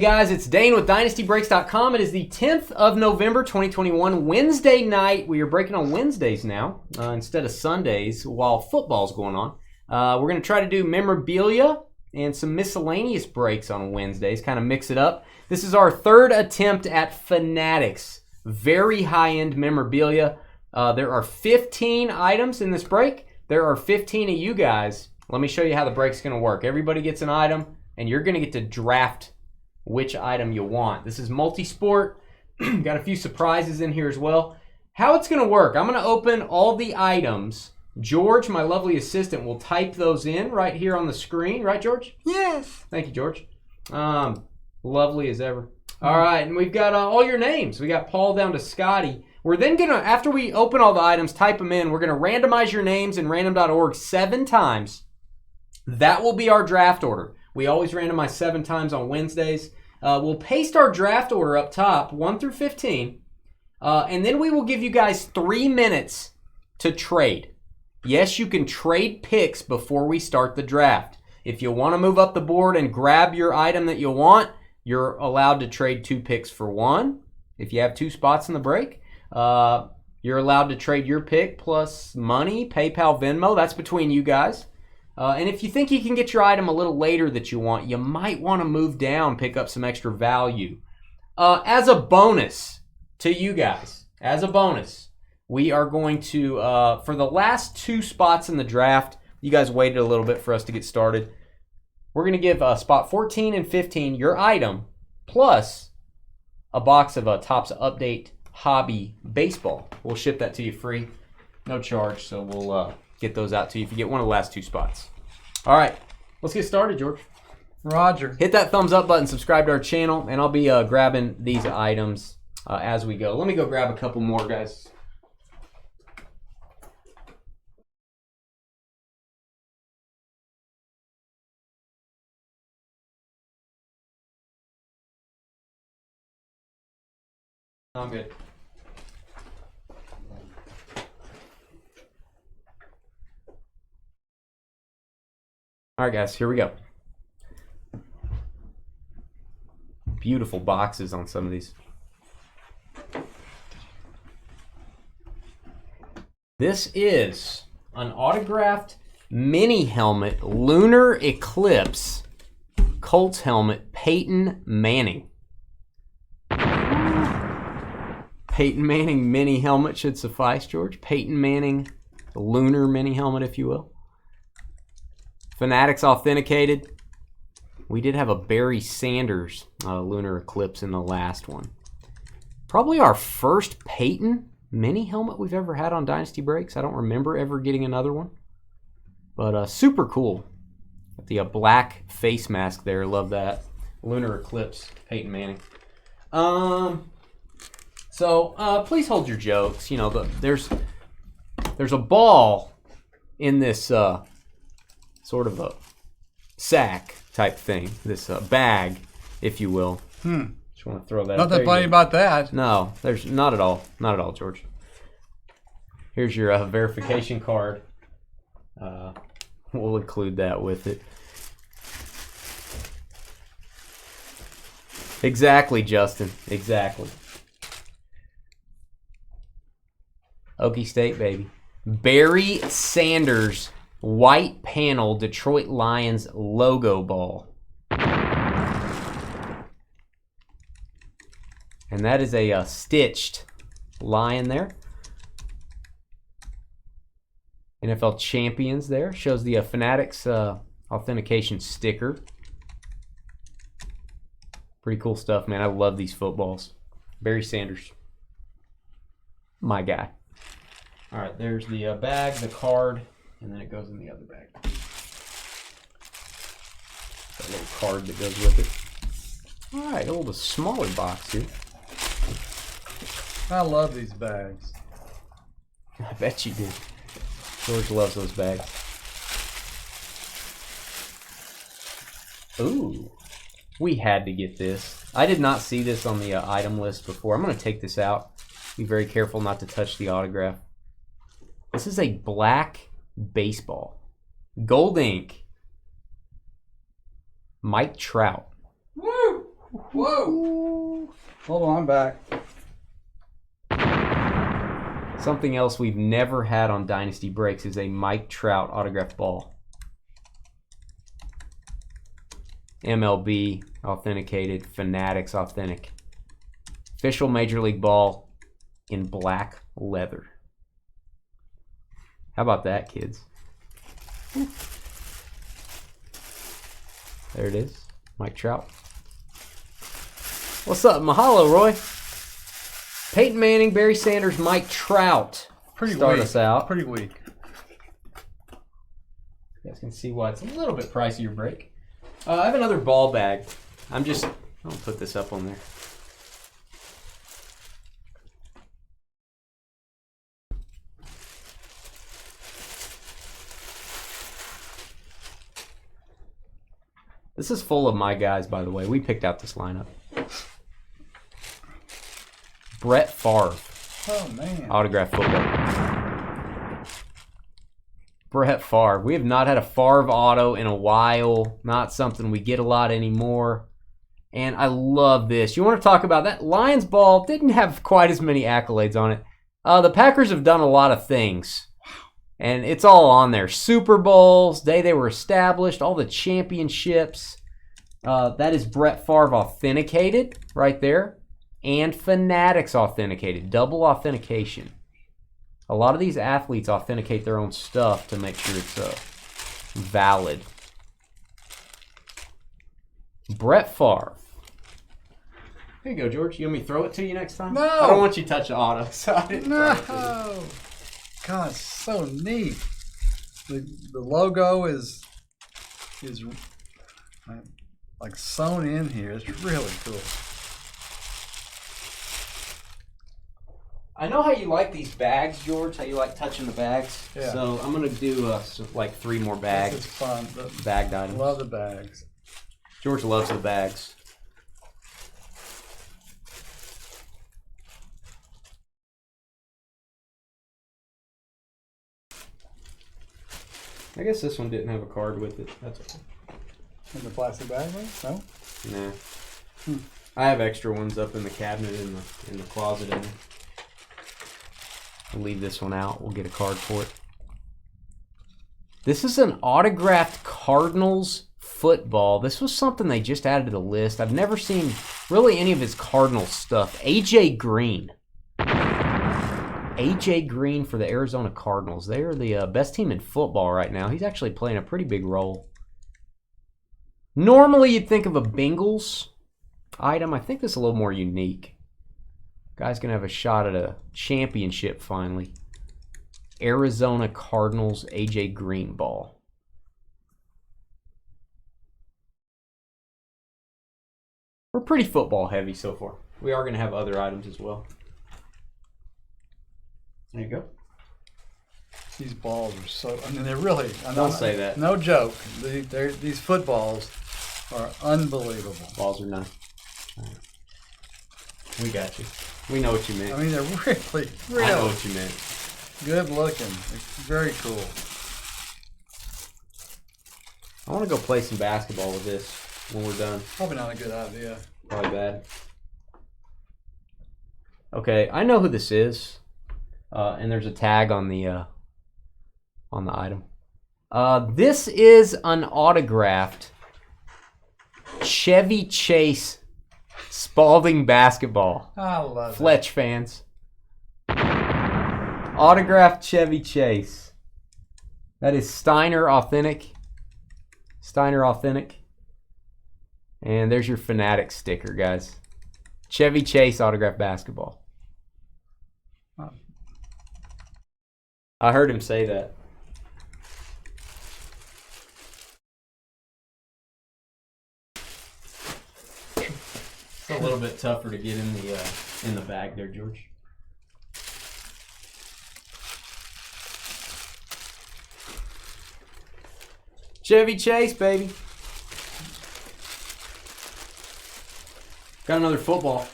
Hey guys, it's Dane with DynastyBreaks.com. It is the 10th of November, 2021, Wednesday night. We are breaking on Wednesdays now instead of Sundays while football's going on. We're going to try to do memorabilia and some miscellaneous breaks on Wednesdays, kind of mix it up. This is our third attempt at Fanatics. Very high-end memorabilia. There are 15 items in this break. There are 15 of you guys. Let me show you how the break's going to work. Everybody gets an item, and you're going to get to draft which item you want. This is multi-sport. Got a few surprises in here as well. How it's going to work, I'm going to open all the items. George, my lovely assistant, will type those in right here on the screen. Right, George? Yes. Thank you, George. Lovely as ever. All right, and we've got all your names. We got Paul down to Scotty. We're then going to, after we open all the items, type them in, we're going to randomize your names in random.org 7 times. That will be our draft order. We always randomize 7 times on Wednesdays. We'll paste our draft order up top, 1 through 15. And then we will give you guys 3 minutes to trade. Yes, you can trade picks before we start the draft. If you want to move up the board and grab your item that you want, you're allowed to trade 2 picks for 1. If you have 2 spots in the break, you're allowed to trade your pick plus money, PayPal, Venmo. That's between you guys. And if you think you can get your item a little later that you want, you might want to move down, pick up some extra value. As a bonus to you guys, we are going to, for the last 2 spots in the draft, you guys waited a little bit for us to get started. We're going to give spot 14 and 15 your item, plus a box of Topps Update Hobby Baseball. We'll ship that to you free, no charge, so we'll get those out to you if you get one of the last 2 spots. All right, let's get started, George. Roger. Hit that thumbs up button, subscribe to our channel, and I'll be grabbing these items as we go. Let me go grab a couple more, guys. I'm good. All right, guys, here we go. Beautiful boxes on some of these. This is an autographed mini helmet, Lunar Eclipse, Colts helmet, Peyton Manning. Peyton Manning mini helmet should suffice, George. Peyton Manning lunar mini helmet, if you will. Fanatics authenticated. We did have a Barry Sanders Lunar Eclipse in the last one. Probably our first Peyton mini helmet we've ever had on Dynasty Breaks. I don't remember ever getting another one. But super cool. Got the black face mask there. Love that. Lunar Eclipse, Peyton Manning. So please hold your jokes. You know, there's a ball in this sort of a sack type thing, this bag, if you will. Just want to throw that. Nothing funny about that. No, there's not at all, George. Here's your verification card. We'll include that with it. Exactly, Justin. Exactly. Okie State, baby. Barry Sanders white panel Detroit Lions logo ball. And that is a stitched lion there. NFL champions there. Shows the Fanatics authentication sticker. Pretty cool stuff, man. I love these footballs. Barry Sanders. My guy. All right, there's the bag, the card, and then it goes in the other bag. That little card that goes with it. All right, a little smaller box here. I love these bags. I bet you do. George loves those bags. Ooh, we had to get this. I did not see this on the item list before. I'm going to take this out. Be very careful not to touch the autograph. This is a black baseball. Gold ink. Mike Trout. Woo! Whoa! Hold on, I'm back. Something else we've never had on Dynasty Breaks is a Mike Trout autographed ball. MLB authenticated, Fanatics authentic. Official Major League ball in black leather. How about that, kids? There it is. Mike Trout. What's up? Mahalo, Roy. Peyton Manning, Barry Sanders, Mike Trout. Pretty Start weak. us out. Pretty weak. You guys can see why it's a little bit pricier break. I have another ball bag. I'll put this up on there. This is full of my guys, by the way. We picked out this lineup. Brett Favre. Oh, man. Autographed football. Brett Favre. We have not had a Favre auto in a while. Not something we get a lot anymore. And I love this. You want to talk about that? Lions ball didn't have quite as many accolades on it. The Packers have done a lot of things. And it's all on there. Super Bowls, day they were established, all the championships. That is Brett Favre authenticated right there. And Fanatics authenticated. Double authentication. A lot of these athletes authenticate their own stuff to make sure it's valid. Brett Favre. Here you go, George. You want me to throw it to you next time? No. I don't want you to touch the auto, so I didn't throw it to you. No. God, it's so neat. The logo is like sewn in here. It's really cool. I know how you like these bags, George, how you like touching the bags. Yeah. So I'm going to do like 3 more bags. This is fun. Bagged items. Love the bags. George loves the bags. I guess this one didn't have a card with it. That's okay. In the plastic bag, right? No? Nah. I have extra ones up in the cabinet in the closet in there. I'll leave this one out. We'll get a card for it. This is an autographed Cardinals Football. This was something they just added to the list. I've never seen really any of his Cardinals stuff. AJ Green. AJ Green for the Arizona Cardinals. They are the best team in football right now. He's actually playing a pretty big role. Normally you'd think of a Bengals item. I think this is a little more unique. Guy's going to have a shot at a championship finally. Arizona Cardinals AJ Green ball. We're pretty football heavy so far. We are going to have other items as well. There you go. These balls are so... I mean, they're really... Don't say that. No joke. These footballs are unbelievable. Balls are none. All right. We got you. We know what you meant. I mean, they're really I know what you meant. good looking. It's very cool. I want to go play some basketball with this when we're done. Probably not a good idea. Probably bad. Okay, I know who this is. And there's a tag on the item. This is an autographed Chevy Chase Spalding basketball. I love Fletch fans. Autographed Chevy Chase. That is Steiner Authentic. Steiner Authentic. And there's your Fanatics sticker, guys. Chevy Chase autographed basketball. I heard him say that. It's a little bit tougher to get in the bag there, George. Chevy Chase, baby. Got another football.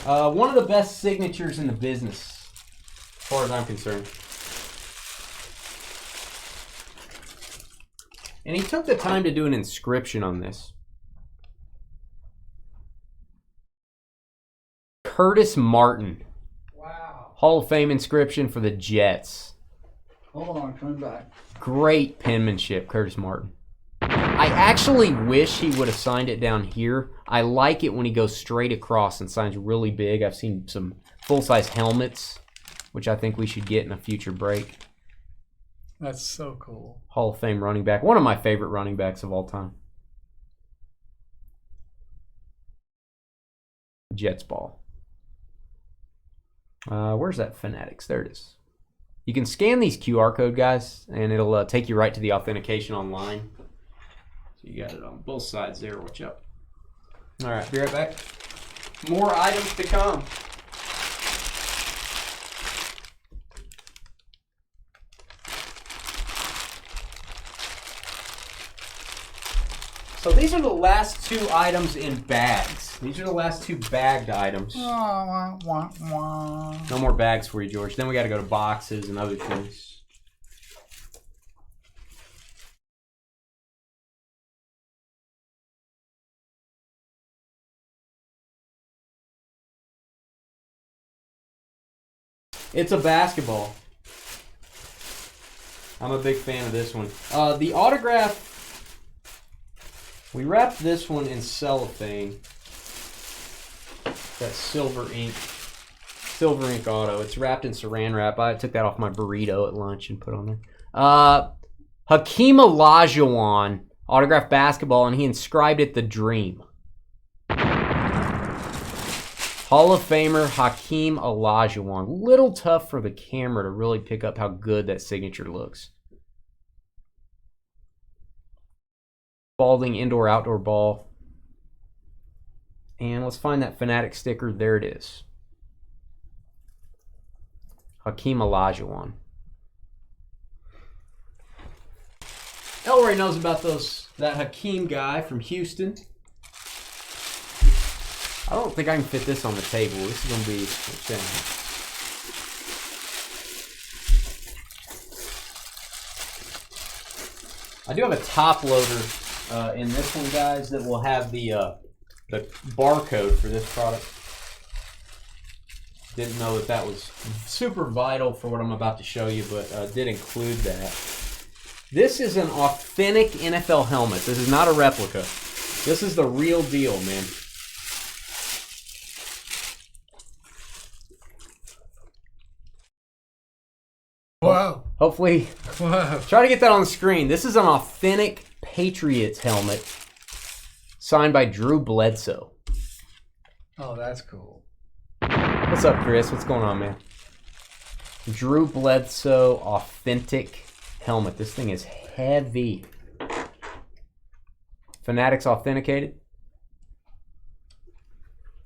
One of the best signatures in the business. As far as I'm concerned. And he took the time to do an inscription on this. Curtis Martin. Wow. Hall of Fame inscription for the Jets. Hold on, coming back. Great penmanship, Curtis Martin. I actually wish he would have signed it down here. I like it when he goes straight across and signs really big. I've seen some full-size helmets, which I think we should get in a future break. That's so cool. Hall of Fame running back. One of my favorite running backs of all time. Jets ball. Where's that Fanatics? There it is. You can scan these QR code, guys, and it'll take you right to the authentication online. So you got it on both sides there. Watch out. All right, be right back. More items to come. So these are the last two items in bags. These are the last two bagged items. No more bags for you, George. Then we got to go to boxes and other things. It's a basketball. I'm a big fan of this one. The autograph, we wrapped this one in cellophane. That silver ink auto. It's wrapped in saran wrap. I took that off my burrito at lunch and put on there. Hakeem Olajuwon, autographed basketball, and he inscribed it "The Dream." Hall of Famer Hakeem Olajuwon. Little tough for the camera to really pick up how good that signature looks. Balding indoor-outdoor ball. And let's find that Fanatics sticker. There it is. Hakeem Olajuwon. Elroy knows about that Hakeem guy from Houston. I don't think I can fit this on the table. This is going to be insane. I do have a top loader in this one, guys, that will have the barcode for this product. Didn't know that was super vital for what I'm about to show you, but did include that. This is an authentic NFL helmet. This is not a replica. This is the real deal, man. Wow. Hopefully, Wow. try to get that on the screen. This is an authentic Patriots helmet signed by Drew Bledsoe. Oh, that's cool. What's up, Chris? What's going on, man? Drew Bledsoe authentic helmet. This thing is heavy. Fanatics authenticated.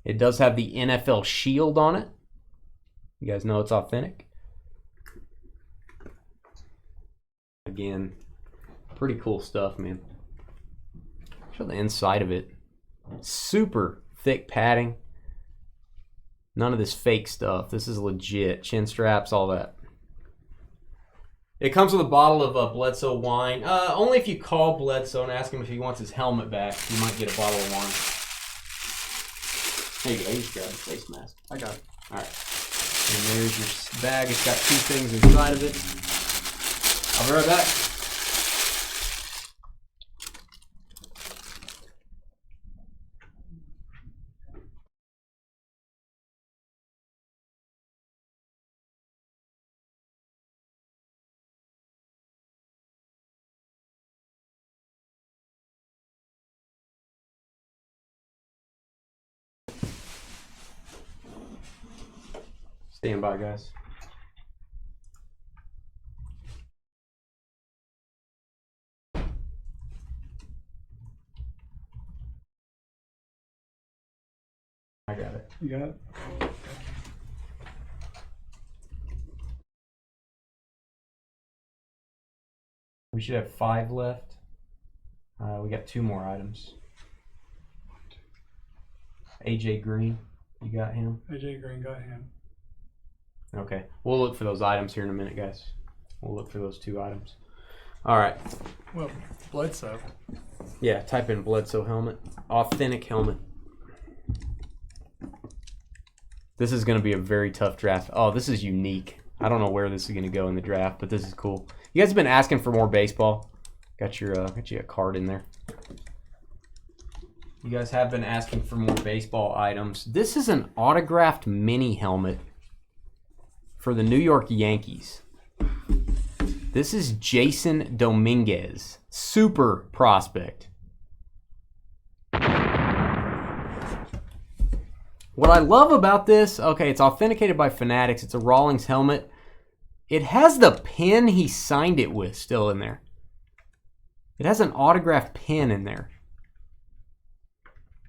It does have the NFL shield on it. You guys know it's authentic. Again, pretty cool stuff, man. Show the inside of it. Super thick padding. None of this fake stuff. This is legit. Chin straps, all that. It comes with a bottle of Bledsoe wine. Only if you call Bledsoe and ask him if he wants his helmet back, you might get a bottle of wine. There you go. You just grab the face mask. I got it. All right. And there's your bag. It's got two things inside of it. I'll be right back. Stand by, guys. I got it. You got it? We should have 5 left. We got 2 more items. AJ Green, you got him? AJ Green got him. Okay. We'll look for those items here in a minute, guys. We'll look for those 2 items. All right. Well, Bledsoe. Yeah, type in Bledsoe helmet. Authentic helmet. This is going to be a very tough draft. Oh, this is unique. I don't know where this is going to go in the draft, but this is cool. You guys have been asking for more baseball. Got you a card in there. You guys have been asking for more baseball items. This is an autographed mini helmet for the New York Yankees. This is Jason Dominguez, super prospect. What I love about this, okay, it's authenticated by Fanatics. It's a Rawlings helmet. It has the pen he signed it with still in there. It has an autographed pen in there.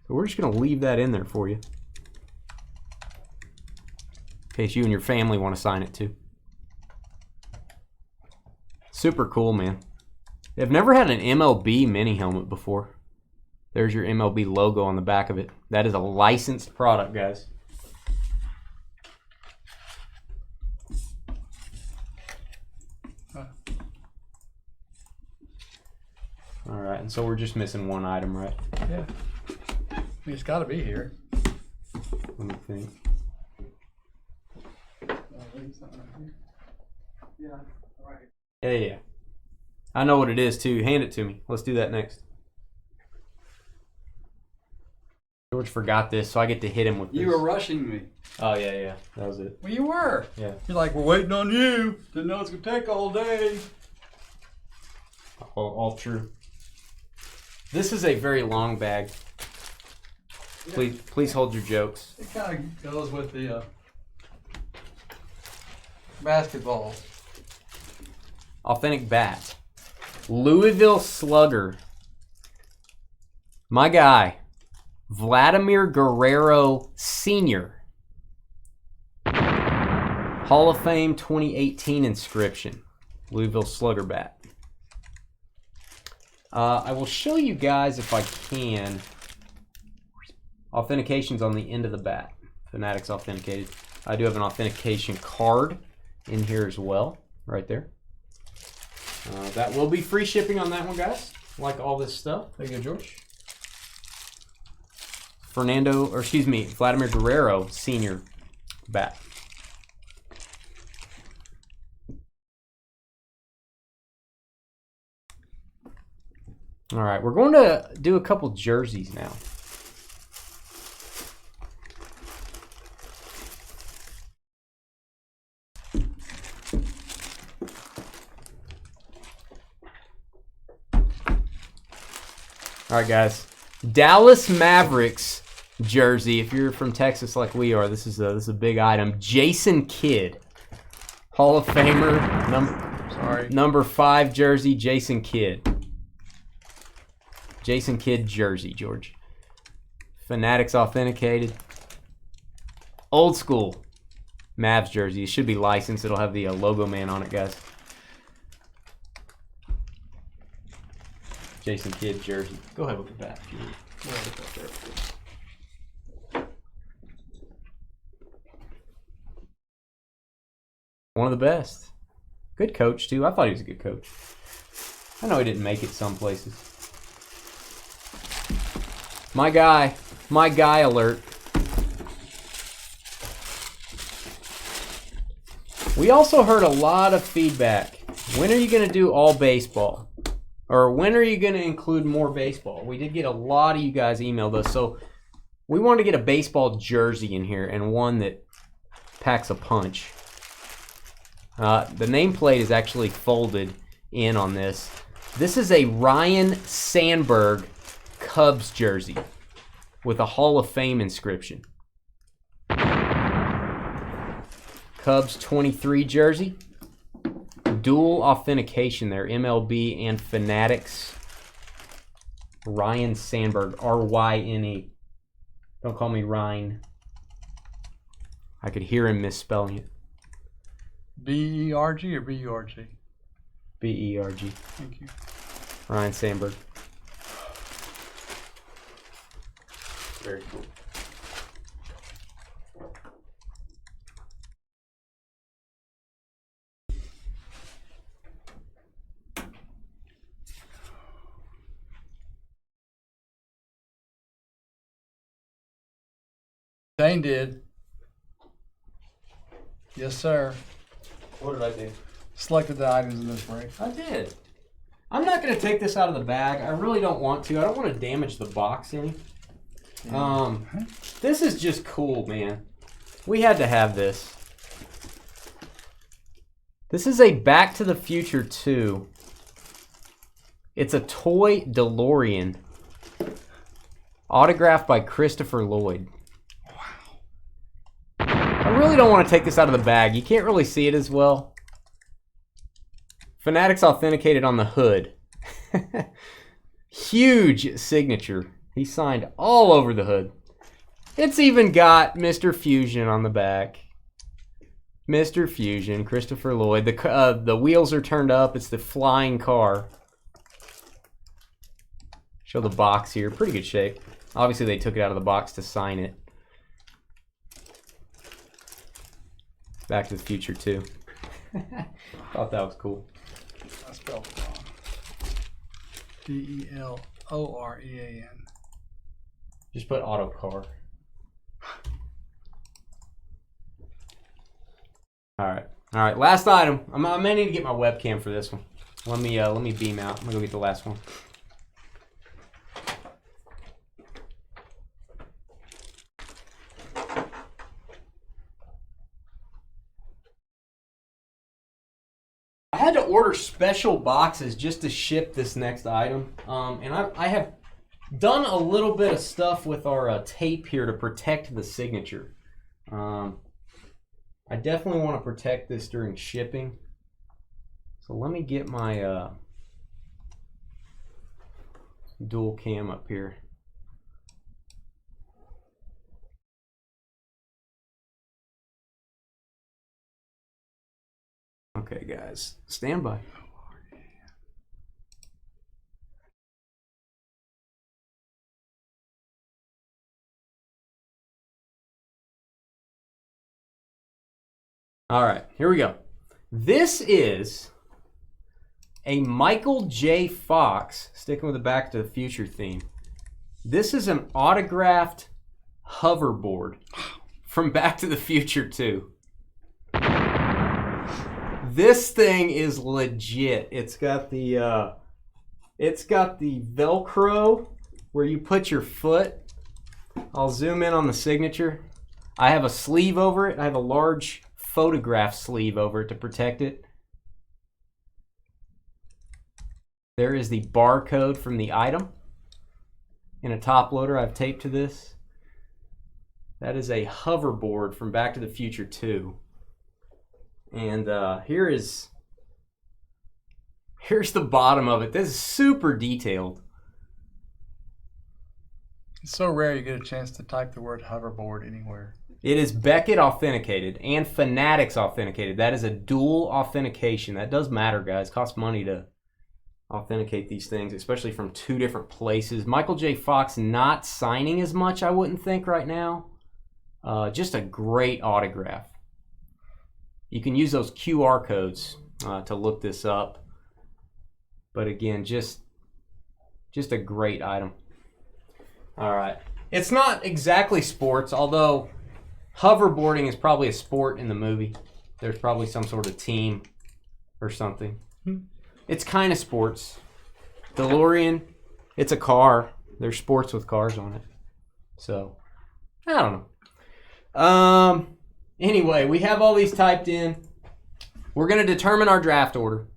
So we're just going to leave that in there for you, in case you and your family want to sign it too. Super cool, man. They've never had an MLB mini helmet before. There's your MLB logo on the back of it. That is a licensed product, guys. All right, and so we're just missing one item, right? Yeah. I mean, it's got to be here. Let me think. Yeah. I know what it is, too. Hand it to me. Let's do that next. George forgot this, so I get to hit him with this. You were rushing me. Oh, yeah. That was it. Well, you were. Yeah. You're like, we're waiting on you. Didn't know it's going to take all day. All true. This is a very long bag. Please hold your jokes. It kind of goes with the basketballs. Authentic bat. Louisville Slugger. My guy, Vladimir Guerrero Sr. Hall of Fame 2018 inscription. Louisville Slugger bat. I will show you guys, if I can, authentications on the end of the bat. Fanatics authenticated. I do have an authentication card in here as well, right there. That will be free shipping on that one, guys. Like all this stuff. There you go, George. Vladimir Guerrero Sr. bat. All right, we're going to do a couple jerseys now. All right, guys. Dallas Mavericks jersey. If you're from Texas like we are, this is a big item. Jason Kidd, Hall of Famer, number 5 jersey. Jason Kidd. Jason Kidd jersey, George. Fanatics authenticated. Old school Mavs jersey. It should be licensed. It'll have the logo man on it, guys. Jason Kidd jersey. Go ahead with the bat. One of the best. Good coach, too. I thought he was a good coach. I know he didn't make it some places. My guy alert. We also heard a lot of feedback. When are you going to do all baseball? Or when are you going to include more baseball? We did get a lot of you guys emailed us, so we wanted to get a baseball jersey in here and one that packs a punch. The nameplate is actually folded in on this. This is a Ryan Sandberg Cubs jersey with a Hall of Fame inscription. Cubs 23 jersey. Dual authentication there, MLB and Fanatics. Ryan Sandberg, R-Y-N-E. Don't call me Ryan. I could hear him misspelling it. B-E-R-G or B-U-R-G? B-E-R-G. Thank you. Ryan Sandberg. Very cool. Dane did. Yes, sir. What did I do? Selected the items in this break. I did. I'm not going to take this out of the bag. I really don't want to. I don't want to damage the box any. This is just cool, man. We had to have this. This is a Back to the Future 2. It's a toy DeLorean. Autographed by Christopher Lloyd. Wow. I really don't want to take this out of the bag. You can't really see it as well. Fanatics authenticated on the hood. Huge signature. He signed all over the hood. It's even got Mr. Fusion on the back. Mr. Fusion, Christopher Lloyd. The wheels are turned up. It's the flying car. Show the box here. Pretty good shape. Obviously, they took it out of the box to sign it. Back to the Future 2. Thought that was cool. I spelled it wrong. Delorean. Just put auto car. All right. Last item. I may need to get my webcam for this one. Let me beam out. I'm gonna go get the last one. I had to order special boxes just to ship this next item, and I have done a little bit of stuff with our tape here to protect the signature. I definitely want to protect this during shipping. So let me get my dual cam up here. Okay, guys, stand by. All right, here we go. This is a Michael J. Fox, sticking with the Back to the Future theme. This is an autographed hoverboard from Back to the Future 2. This thing is legit. It's got the Velcro where you put your foot. I'll zoom in on the signature. I have a sleeve over it. I have a large photograph sleeve over it to protect it. There is the barcode from the item in a top loader I've taped to this. That is a hoverboard from Back to the Future 2. And here's the bottom of it. This is super detailed. It's so rare you get a chance to type the word hoverboard anywhere. It is Beckett authenticated and Fanatics authenticated. That is a dual authentication. That does matter, guys. It costs money to authenticate these things, especially from two different places. Michael J. Fox not signing as much, I wouldn't think, right now. Just a great autograph. You can use those QR codes to look this up. But again, just a great item. All right. It's not exactly sports, although hoverboarding is probably a sport in the movie. There's probably some sort of team or something. It's kind of sports. DeLorean, it's a car. There's sports with cars on it. So, I don't know. Anyway, we have all these typed in. We're going to determine our draft order.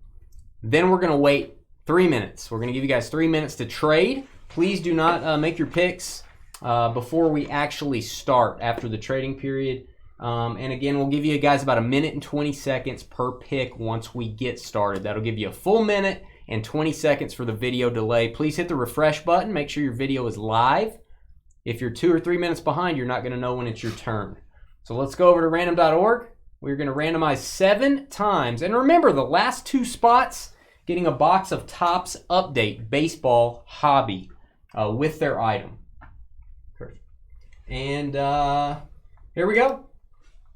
Then we're going to wait 3 minutes. We're going to give you guys 3 minutes to trade. Please do not make your picks before we actually start after the trading period. And again, we'll give you guys about 1 minute and 20 seconds per pick once we get started. That'll give you a full minute and 20 seconds for the video delay. Please hit the refresh button. Make sure your video is live. If you're 2 or 3 minutes behind, you're not going to know when it's your turn. So let's go over to random.org. We're going to randomize 7 times. And remember, the last 2 spots getting a box of Topps Update Baseball Hobby with their item. Perfect. And here we go.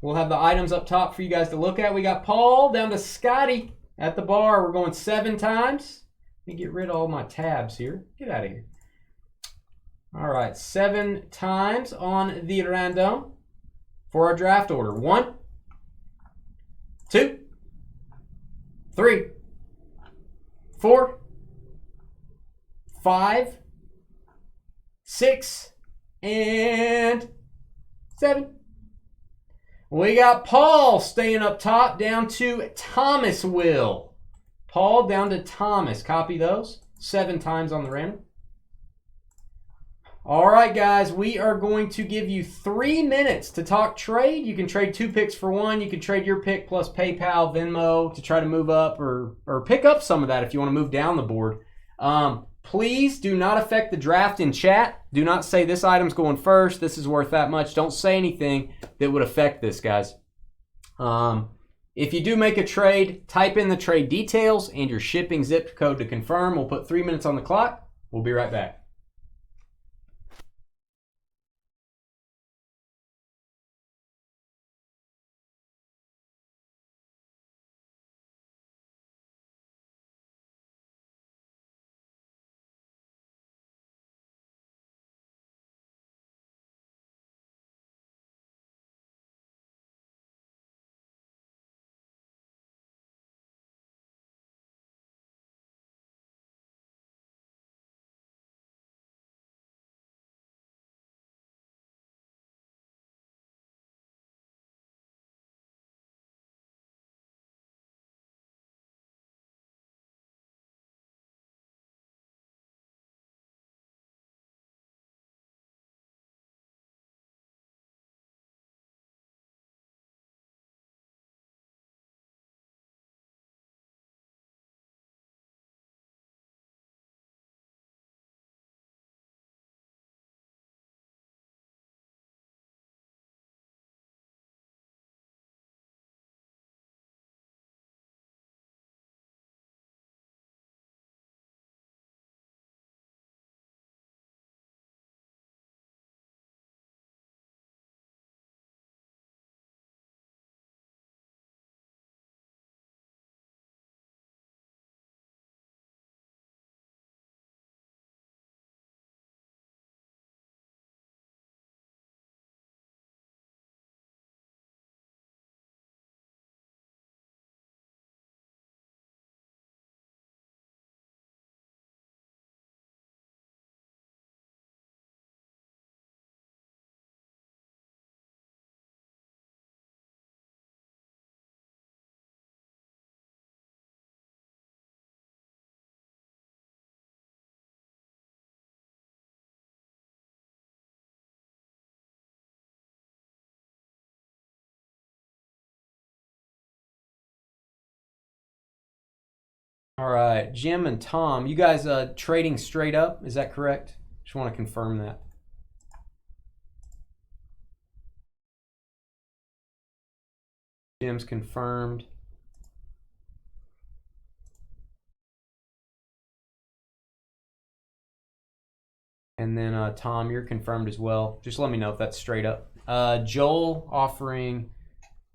We'll have the items up top for you guys to look at. We got Paul down to Scotty at the bar. We're going 7 times. Let me get rid of all my tabs here. Get out of here. All right, 7 times on the random for our draft order. 1, 2, 3, 4, 5, 6, and 7. We got Paul staying up top down to Thomas Will. Paul down to Thomas. Copy those. 7 times on the random. All right, guys. We are going to give you 3 minutes to talk trade. You can trade 2 picks for 1. You can trade your pick plus PayPal, Venmo to try to move up or pick up some of that if you want to move down the board. Please do not affect the draft in chat. Do not say this item's going first. This is worth that much. Don't say anything that would affect this, guys. If you do make a trade, type in the trade details and your shipping zip code to confirm. We'll put 3 minutes on the clock. We'll be right back. All right, Jim and Tom, you guys trading straight up, is that correct? Just want to confirm that. Jim's confirmed. And then Tom, you're confirmed as well. Just let me know if that's straight up. Joel offering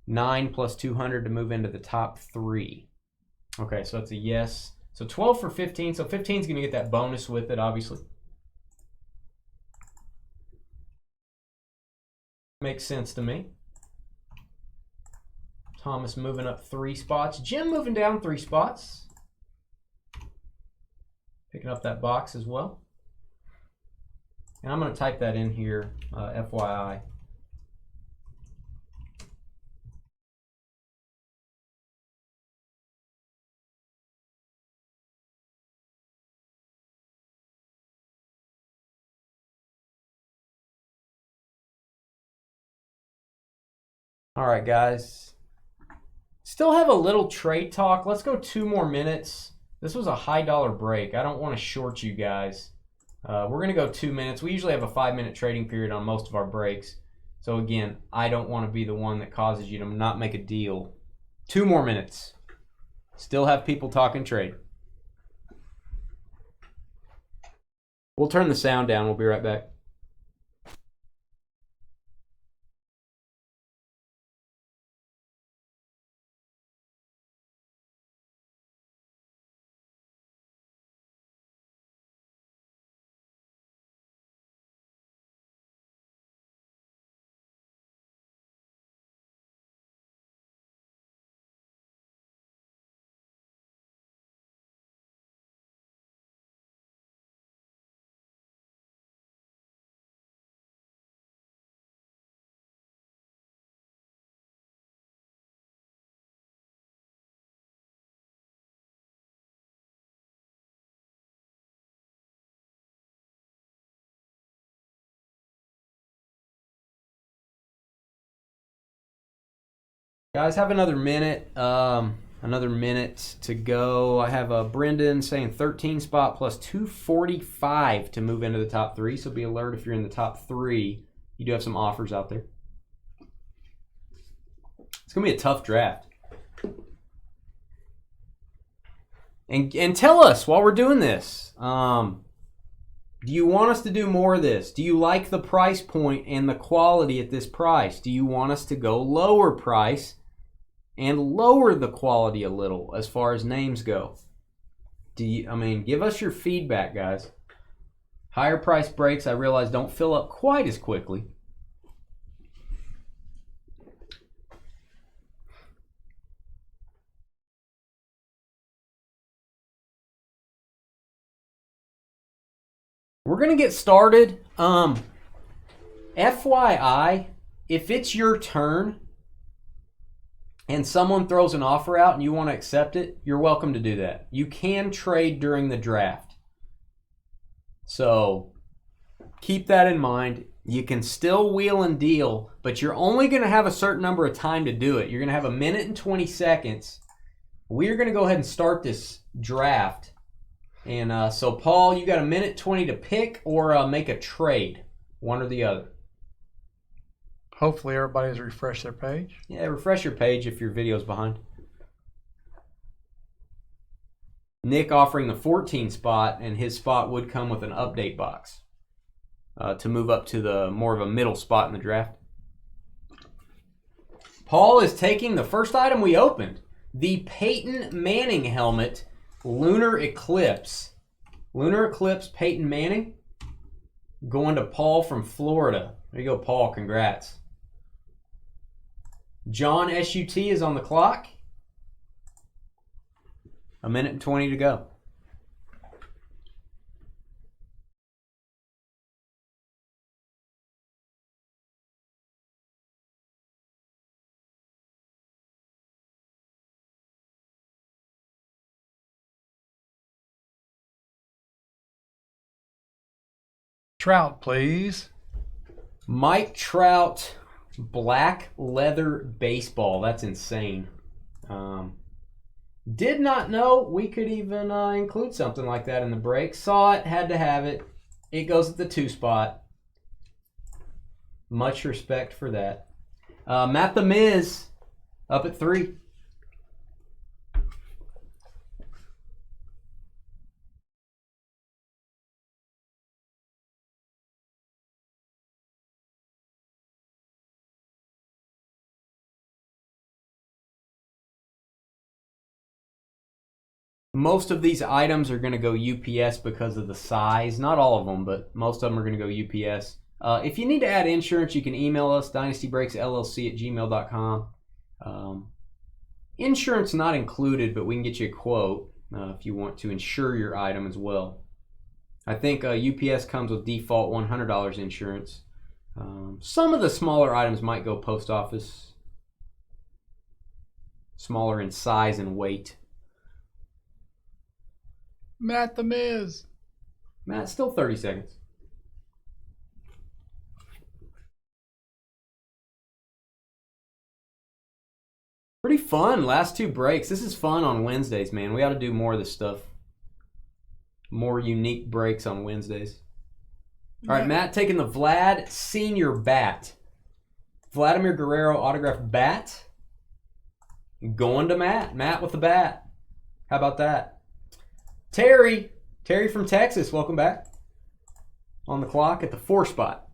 9 plus 200 to move into the top 3. Okay, so that's a yes. So 12 for 15. So 15 is going to get that bonus with it, obviously. Makes sense to me. Thomas moving up 3 spots. Jim moving down 3 spots. Picking up that box as well. And I'm going to type that in here, FYI. All right, guys. Still have a little trade talk. Let's go 2 more minutes. This was a high dollar break. I don't want to short you guys. We're going to go 2 minutes. We usually have a 5-minute trading period on most of our breaks. So again, I don't want to be the one that causes you to not make a deal. 2 more minutes. Still have people talking trade. We'll turn the sound down. We'll be right back. Guys, have another minute. Another minute to go. I have Brendan saying 13 spot plus 245 to move into the top 3. So be alert if you're in the top 3. You do have some offers out there. It's going to be a tough draft. And tell us while we're doing this, do you want us to do more of this? Do you like the price point and the quality at this price? Do you want us to go lower price and lower the quality a little as far as names go? Give us your feedback, guys. Higher price breaks, I realize, don't fill up quite as quickly. We're going to get started. FYI, if it's your turn and someone throws an offer out and you want to accept it, you're welcome to do that. You can trade during the draft. So keep that in mind. You can still wheel and deal, but you're only going to have a certain number of time to do it. You're going to have 1 minute and 20 seconds. We're going to go ahead and start this draft. And so, Paul, you got 1 minute 20 to pick or make a trade, one or the other. Hopefully everybody's refreshed their page. Yeah, refresh your page if your video's behind. Nick offering the 14 spot, and his spot would come with an update box to move up to the more of a middle spot in the draft. Paul is taking the first item we opened, the Peyton Manning helmet. Lunar Eclipse. Lunar Eclipse, Peyton Manning. Going to Paul from Florida. There you go, Paul. Congrats. John SUT is on the clock. 1 minute and 20 to go. Trout, please. Mike Trout, black leather baseball. That's insane. Did not know we could even include something like that in the break. Saw it, had to have it. It goes at the 2 spot. Much respect for that. Matt the Miz up at 3. Most of these items are going to go UPS because of the size. Not all of them, but most of them are going to go UPS. If you need to add insurance, you can email us, dynastybreaksllc@gmail.com. Insurance not included, but we can get you a quote if you want to insure your item as well. I think UPS comes with default $100 insurance. Some of the smaller items might go post office. Smaller in size and weight. Matt the Miz. Matt, still 30 seconds. Pretty fun. Last 2 breaks. This is fun on Wednesdays, man. We ought to do more of this stuff. More unique breaks on Wednesdays. All right, Matt taking the Vlad Senior bat. Vladimir Guerrero autographed bat. Going to Matt. Matt with the bat. How about that? Terry from Texas, welcome back. On the clock at the 4 spot.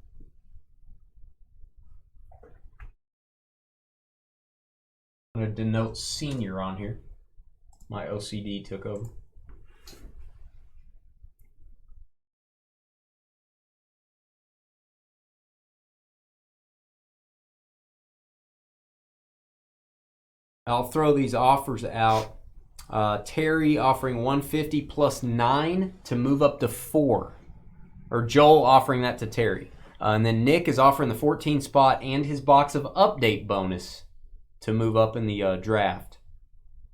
I'm going to denote senior on here. My OCD took over. I'll throw these offers out. Terry offering 150 plus 9 to move up to 4. Or Joel offering that to Terry. And then Nick is offering the 14 spot and his box of update bonus to move up in the draft.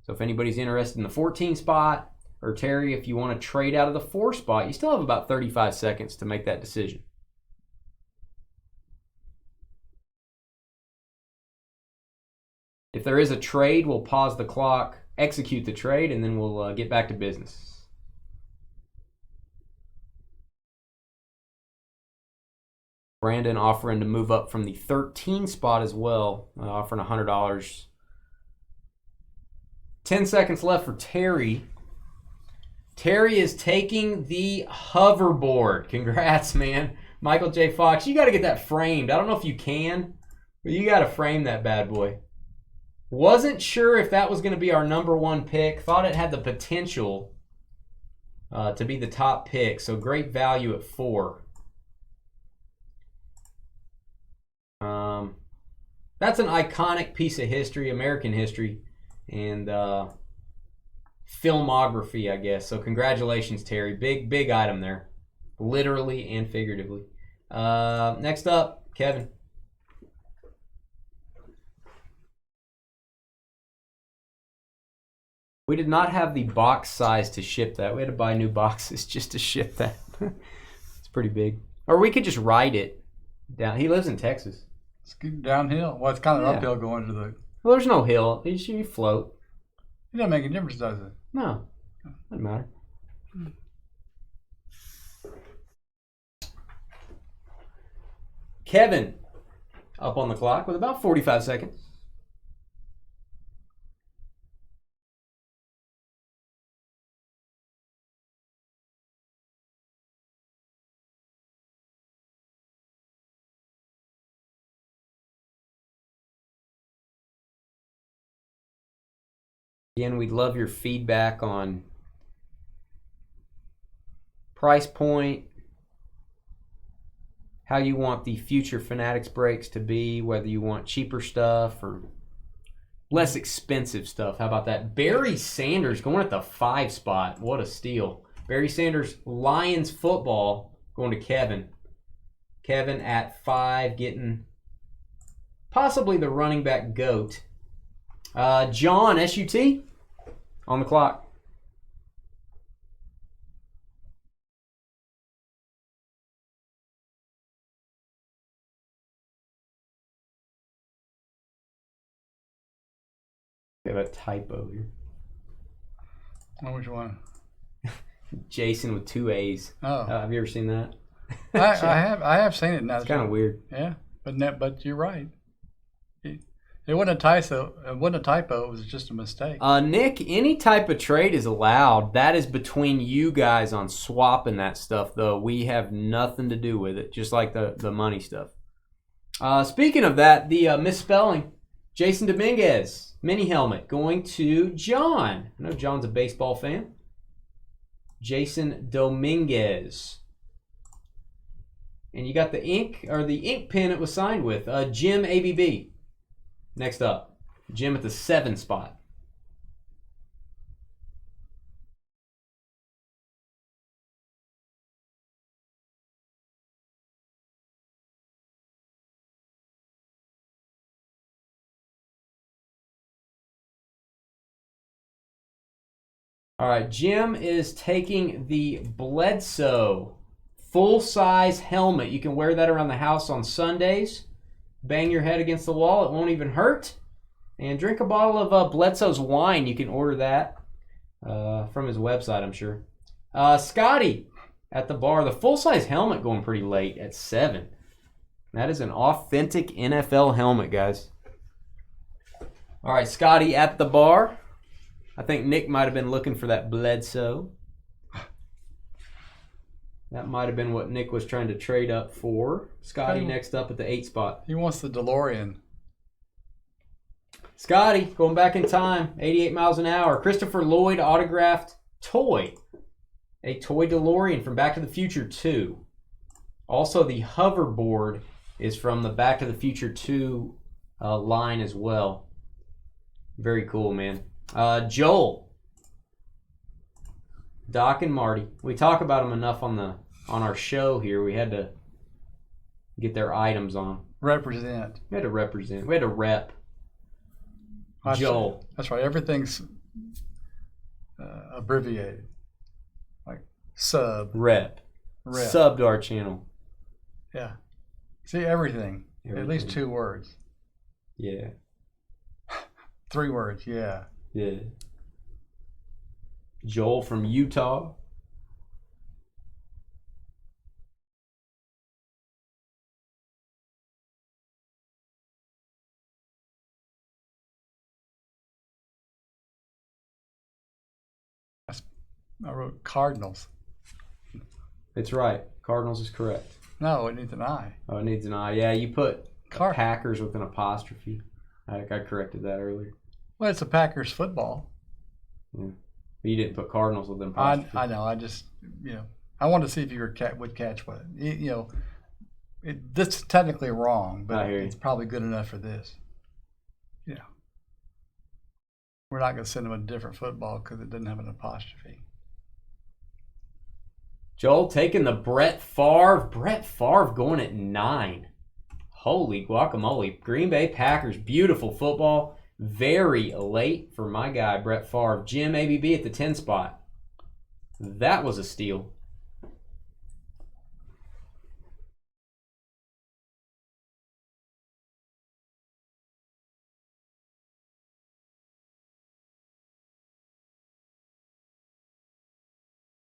So if anybody's interested in the 14 spot, or Terry, if you want to trade out of the 4 spot, you still have about 35 seconds to make that decision. If there is a trade, we'll pause the clock, execute the trade, and then we'll get back to business. Brandon offering to move up from the 13 spot as well, offering $100. 10 seconds left for Terry. Terry is taking the hoverboard. Congrats, man. Michael J. Fox, you got to get that framed. I don't know if you can, but you got to frame that bad boy. Wasn't sure if that was going to be our number one pick. Thought it had the potential to be the top pick. So great value at 4. That's an iconic piece of history, American history, and filmography, I guess. So congratulations, Terry. Big item there, literally and figuratively. Next up, Kevin. We did not have the box size to ship that. We had to buy new boxes just to ship that. It's pretty big. Or we could just ride it down. He lives in Texas. It's downhill. Well, it's kind of uphill going to the... Well, there's no hill. You float. It doesn't make a difference, does it? No. Doesn't matter. Kevin, up on the clock with about 45 seconds. Again, we'd love your feedback on price point, how you want the future Fanatics breaks to be, whether you want cheaper stuff or less expensive stuff. How about that? Barry Sanders going at the 5 spot. What a steal. Barry Sanders, Lions football, going to Kevin. Kevin at 5, getting possibly the running back GOAT. John, SUT, on the clock. We have a typo here. Oh, which one? Jason with 2 A's. Oh. Have you ever seen that? I have seen it now. It's kind of weird. Yeah, but you're right. It wasn't a typo. It wasn't a typo. It was just a mistake. Nick, any type of trade is allowed. That is between you guys on swapping that stuff, though. We have nothing to do with it, just like the money stuff. Speaking of that, the misspelling, Jason Dominguez, mini helmet, going to John. I know John's a baseball fan. Jason Dominguez. And you got the ink pen it was signed with, Jim ABB. Next up, Jim at the 7 spot. All right, Jim is taking the Bledsoe full-size helmet. You can wear that around the house on Sundays. Bang your head against the wall. It won't even hurt. And drink a bottle of Bledsoe's wine. You can order that from his website, I'm sure. Scotty at the bar. The full-size helmet going pretty late at 7. That is an authentic NFL helmet, guys. All right, Scotty at the bar. I think Nick might have been looking for that Bledsoe. That might have been what Nick was trying to trade up for. Scotty next up at the 8 spot. He wants the DeLorean. Scotty, going back in time, 88 miles an hour. Christopher Lloyd autographed toy. A toy DeLorean from Back to the Future 2. Also, the hoverboard is from the Back to the Future 2 line as well. Very cool, man. Joel. Doc and Marty. We talk about them enough on our show here. We had to get their items on. Represent. We had to represent. We had to rep. Joel. That's right. Everything's abbreviated. Like sub. Rep. Sub to our channel. Yeah. See, everything. At least 2 words. Yeah. 3 words, yeah. Yeah. Joel from Utah. I wrote Cardinals. It's right. Cardinals is correct. No, it needs an I. Oh, it needs an I. Yeah, you put Car- Packers with an apostrophe. I corrected that earlier. Well, it's a Packers football. Yeah. But you didn't put Cardinals with an apostrophe. I know. I just, I wanted to see if you would catch what. This is technically wrong, I but hear you. it's probably good enough for this. Yeah. We're not going to send them a different football because it doesn't have an apostrophe. Joel taking the Brett Favre. Brett Favre going at 9. Holy guacamole. Green Bay Packers. Beautiful football. Very late for my guy, Brett Favre. Jim ABB at the 10 spot. That was a steal.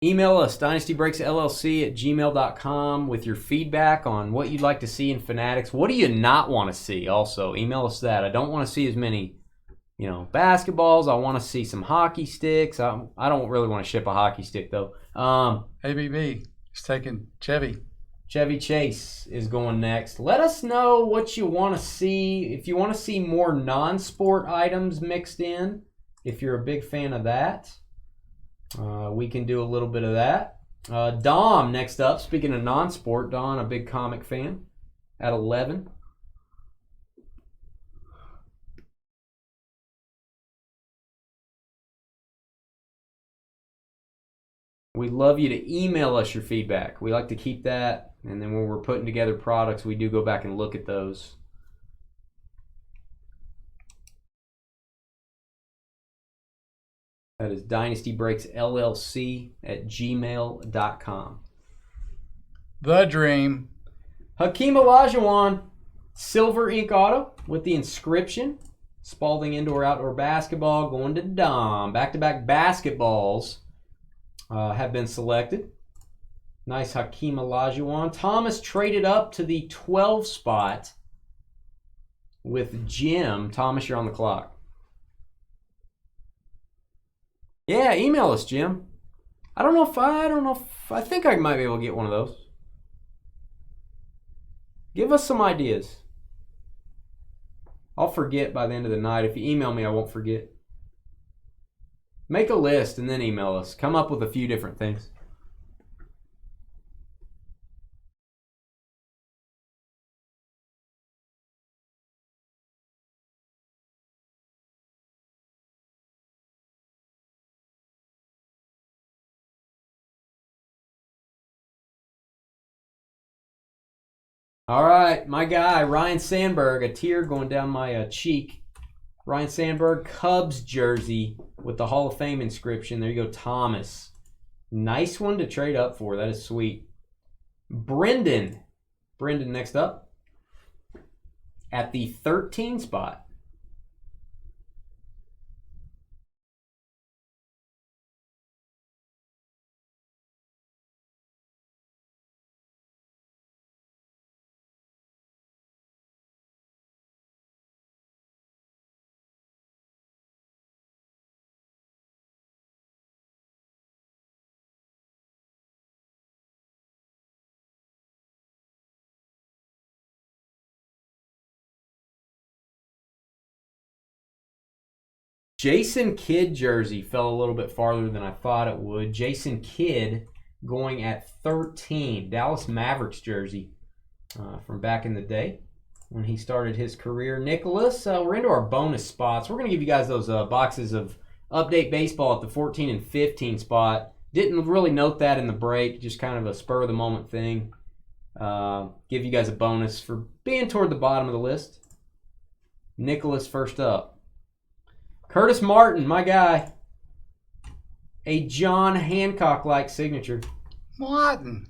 Email us, dynastybreaksllc@gmail.com with your feedback on what you'd like to see in Fanatics. What do you not want to see also? Email us that. I don't want to see as many, basketballs. I want to see some hockey sticks. I don't really want to ship a hockey stick, though. ABB is taking Chevy. Chevy Chase is going next. Let us know what you want to see. If you want to see more non-sport items mixed in, if you're a big fan of that. We can do a little bit of that. Dom next up. Speaking of non-sport, Don, a big comic fan, at 11. We'd love you to email us your feedback. We like to keep that, and then when we're putting together products, we do go back and look at those. That is dynastybreaksllc@gmail.com. The Dream. Hakeem Olajuwon, silver ink auto with the inscription. Spalding Indoor Outdoor Basketball going to Dom. Back-to-back basketballs have been selected. Nice Hakeem Olajuwon. Thomas traded up to the 12 spot with Jim. Thomas, you're on the clock. Yeah, email us, Jim. I think I might be able to get one of those. Give us some ideas. I'll forget by the end of the night. If you email me, I won't forget. Make a list and then email us. Come up with a few different things. All right, my guy, Ryan Sandberg, a tear going down my cheek. Ryan Sandberg, Cubs jersey with the Hall of Fame inscription. There you go, Thomas. Nice one to trade up for. That is sweet. Brendan next up at the 13 spot. Jason Kidd jersey fell a little bit farther than I thought it would. Jason Kidd going at 13. Dallas Mavericks jersey from back in the day when he started his career. Nicholas, we're into our bonus spots. We're going to give you guys those boxes of Update Baseball at the 14 and 15 spot. Didn't really note that in the break, just kind of a spur-of-the-moment thing. Give you guys a bonus for being toward the bottom of the list. Nicholas first up. Curtis Martin, my guy. A John Hancock-like signature. Martin.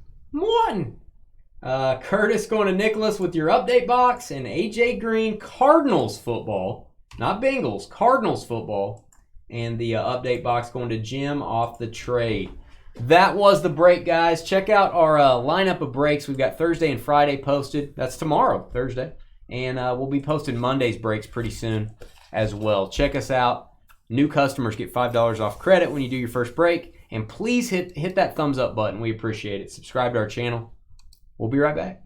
Curtis going to Nicholas with your update box and AJ Green Cardinals football not Bengals, Cardinals football. And the update box going to Jim off the trade. That was the break, guys. Check out our lineup of breaks. We've got Thursday and Friday posted. That's tomorrow, Thursday. And we'll be posting Monday's breaks pretty soon as well. Check us out. New customers get $5 off credit when you do your first break. And please hit that thumbs up button. We appreciate it. Subscribe to our channel. We'll be right back.